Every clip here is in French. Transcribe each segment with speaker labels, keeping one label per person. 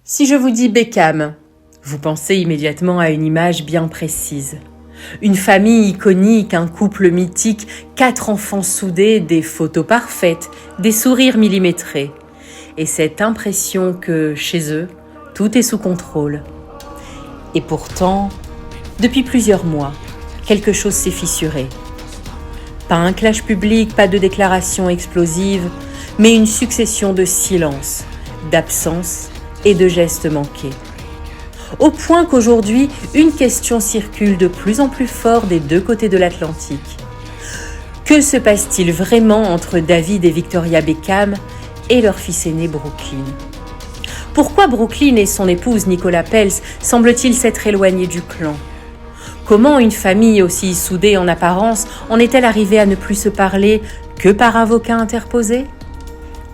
Speaker 1: Si je vous dis Beckham, vous pensez immédiatement à une image bien précise. Une famille iconique, un couple mythique, 4 enfants soudés, des photos parfaites, des sourires millimétrés. Et cette impression que, chez eux, tout est sous contrôle. Et pourtant, depuis plusieurs mois, quelque chose s'est fissuré. Pas un clash public, pas de déclaration explosive, mais une succession de silences, d'absences et de gestes manqués. Au point qu'aujourd'hui, une question circule de plus en plus fort des deux côtés de l'Atlantique. Que se passe-t-il vraiment entre David et Victoria Beckham et leur fils aîné Brooklyn ? Pourquoi Brooklyn et son épouse Nicola Peltz semblent-ils s'être éloignés du clan ? Comment une famille aussi soudée en apparence en est-elle arrivée à ne plus se parler que par avocat interposé ?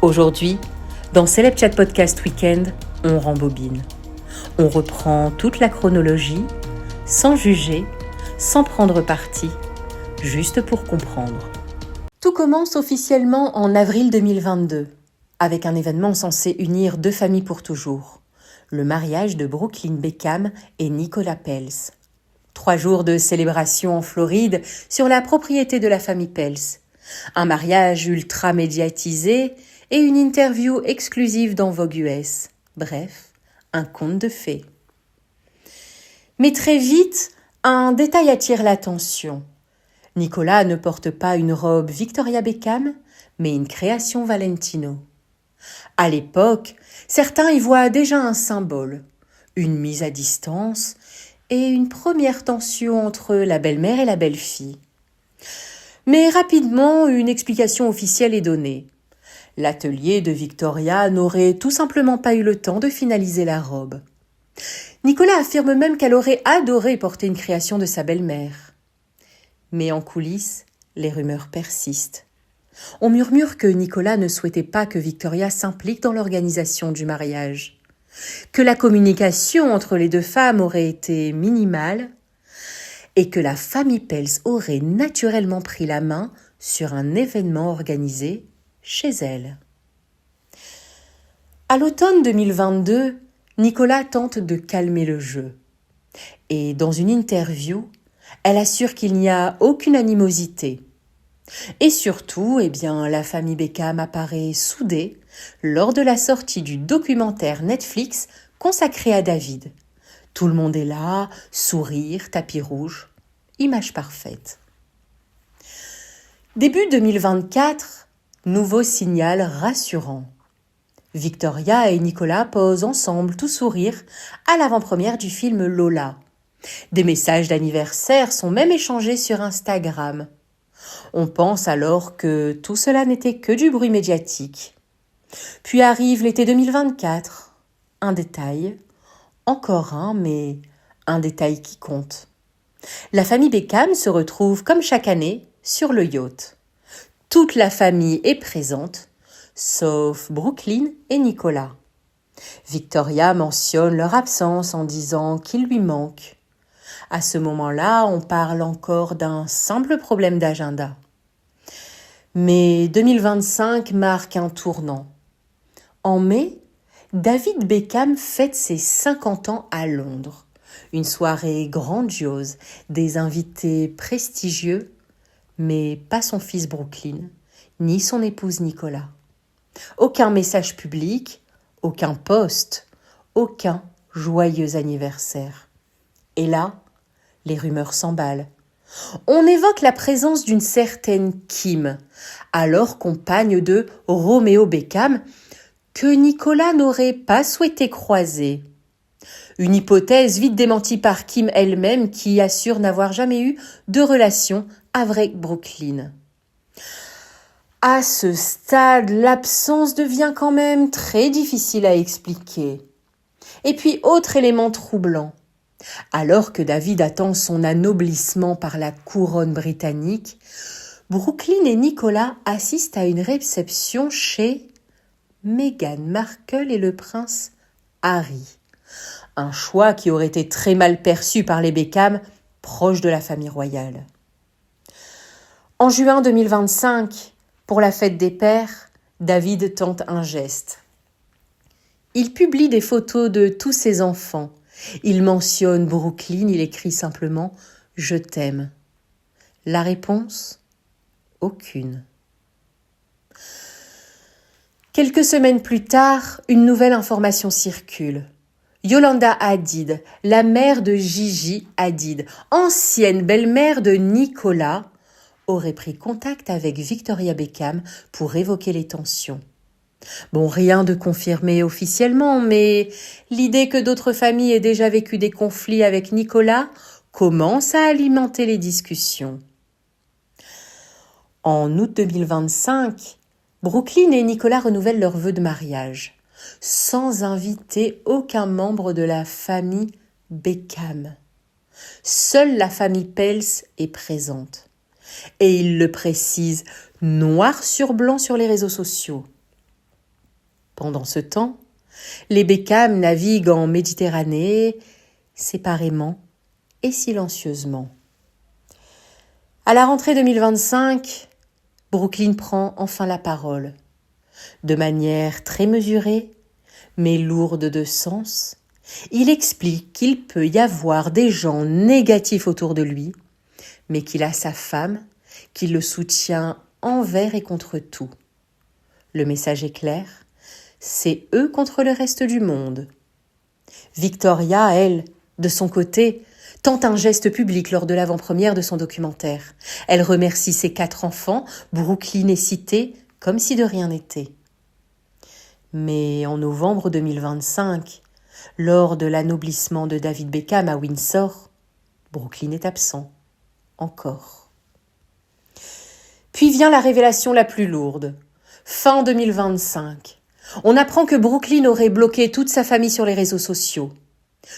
Speaker 1: Aujourd'hui, dans Celeb Chat Podcast Weekend, on rembobine. On reprend toute la chronologie, sans juger, sans prendre parti, juste pour comprendre. Tout commence officiellement en avril 2022, avec un événement censé unir deux familles pour toujours, le mariage de Brooklyn Beckham et Nicola Peltz. 3 jours de célébration en Floride sur la propriété de la famille Peltz. Un mariage ultra médiatisé et une interview exclusive dans Vogue US. Bref, un conte de fées. Mais très vite, un détail attire l'attention. Nicola ne porte pas une robe Victoria Beckham, mais une création Valentino. À l'époque, certains y voient déjà un symbole, une mise à distance et une première tension entre la belle-mère et la belle-fille. Mais rapidement, une explication officielle est donnée. L'atelier de Victoria n'aurait tout simplement pas eu le temps de finaliser la robe. Nicola affirme même qu'elle aurait adoré porter une création de sa belle-mère. Mais en coulisses, les rumeurs persistent. On murmure que Nicola ne souhaitait pas que Victoria s'implique dans l'organisation du mariage, que la communication entre les deux femmes aurait été minimale et que la famille Peltz aurait naturellement pris la main sur un événement organisé chez elle. À l'automne 2022, Nicola tente de calmer le jeu. Et dans une interview, elle assure qu'il n'y a aucune animosité. Et surtout, la famille Beckham apparaît soudée lors de la sortie du documentaire Netflix consacré à David. Tout le monde est là, sourire, tapis rouge, image parfaite. Début 2024, nouveau signal rassurant. Victoria et Nicola posent ensemble tout sourire à l'avant-première du film Lola. Des messages d'anniversaire sont même échangés sur Instagram. On pense alors que tout cela n'était que du bruit médiatique. Puis arrive l'été 2024. Un détail, encore un, mais un détail qui compte. La famille Beckham se retrouve comme chaque année sur le yacht. Toute la famille est présente, sauf Brooklyn et Nicola. Victoria mentionne leur absence en disant qu'il lui manque. À ce moment-là, on parle encore d'un simple problème d'agenda. Mais 2025 marque un tournant. En mai, David Beckham fête ses 50 ans à Londres. Une soirée grandiose, des invités prestigieux, mais pas son fils Brooklyn, ni son épouse Nicola. Aucun message public, aucun post, aucun joyeux anniversaire. Et là, les rumeurs s'emballent. On évoque la présence d'une certaine Kim, alors compagne de Romeo Beckham, que Nicola n'aurait pas souhaité croiser. Une hypothèse vite démentie par Kim elle-même qui assure n'avoir jamais eu de relation avec Brooklyn. À ce stade, l'absence devient quand même très difficile à expliquer. Et puis, autre élément troublant. Alors que David attend son anoblissement par la couronne britannique, Brooklyn et Nicola assistent à une réception chez Meghan Markle et le prince Harry. Un choix qui aurait été très mal perçu par les Beckham, proches de la famille royale. En juin 2025, pour la fête des pères, David tente un geste. Il publie des photos de tous ses enfants. Il mentionne Brooklyn, il écrit simplement « Je t'aime ». La réponse ? Aucune. Quelques semaines plus tard, une nouvelle information circule. Yolanda Hadid, la mère de Gigi Hadid, ancienne belle-mère de Nicolas, aurait pris contact avec Victoria Beckham pour évoquer les tensions. Bon, rien de confirmé officiellement, mais l'idée que d'autres familles aient déjà vécu des conflits avec Nicolas commence à alimenter les discussions. En août 2025, Brooklyn et Nicolas renouvellent leurs vœux de mariage, sans inviter aucun membre de la famille Beckham. Seule la famille Pels est présente. Et ils le précisent noir sur blanc sur les réseaux sociaux. Pendant ce temps, les Beckham naviguent en Méditerranée, séparément et silencieusement. À la rentrée 2025, Brooklyn prend enfin la parole. De manière très mesurée, mais lourde de sens, il explique qu'il peut y avoir des gens négatifs autour de lui, mais qu'il a sa femme, qui le soutient envers et contre tout. Le message est clair, c'est eux contre le reste du monde. Victoria, elle, de son côté, tente un geste public lors de l'avant-première de son documentaire. Elle remercie ses 4 enfants, Brooklyn est citée comme si de rien n'était. Mais en novembre 2025, lors de l'anoblissement de David Beckham à Windsor, Brooklyn est absent, encore. Puis vient la révélation la plus lourde. Fin 2025, on apprend que Brooklyn aurait bloqué toute sa famille sur les réseaux sociaux.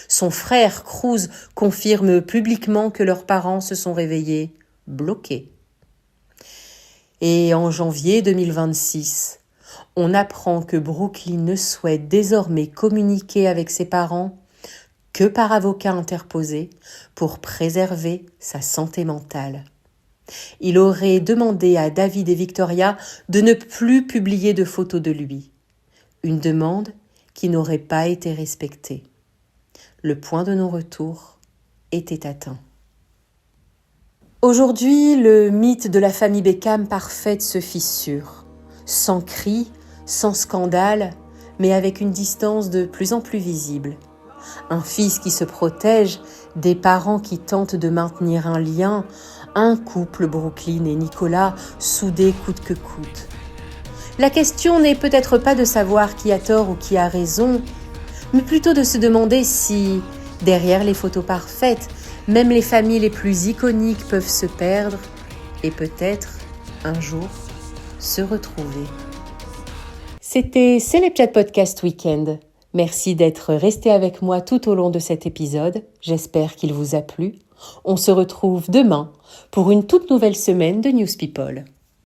Speaker 1: Son frère, Cruz, confirme publiquement que leurs parents se sont réveillés bloqués. Et en janvier 2026, on apprend que Brooklyn ne souhaite désormais communiquer avec ses parents que par avocat interposé pour préserver sa santé mentale. Il aurait demandé à David et Victoria de ne plus publier de photos de lui. Une demande qui n'aurait pas été respectée. Le point de non-retour était atteint. Aujourd'hui, le mythe de la famille Beckham parfaite se fissure. Sans cris, sans scandale, mais avec une distance de plus en plus visible. Un fils qui se protège, des parents qui tentent de maintenir un lien, un couple Brooklyn et Nicolas soudés coûte que coûte. La question n'est peut-être pas de savoir qui a tort ou qui a raison, mais plutôt de se demander si, derrière les photos parfaites, même les familles les plus iconiques peuvent se perdre et peut-être, un jour, se retrouver. C'était Celebchat Podcast Weekend. Merci d'être resté avec moi tout au long de cet épisode. J'espère qu'il vous a plu. On se retrouve demain pour une toute nouvelle semaine de News People.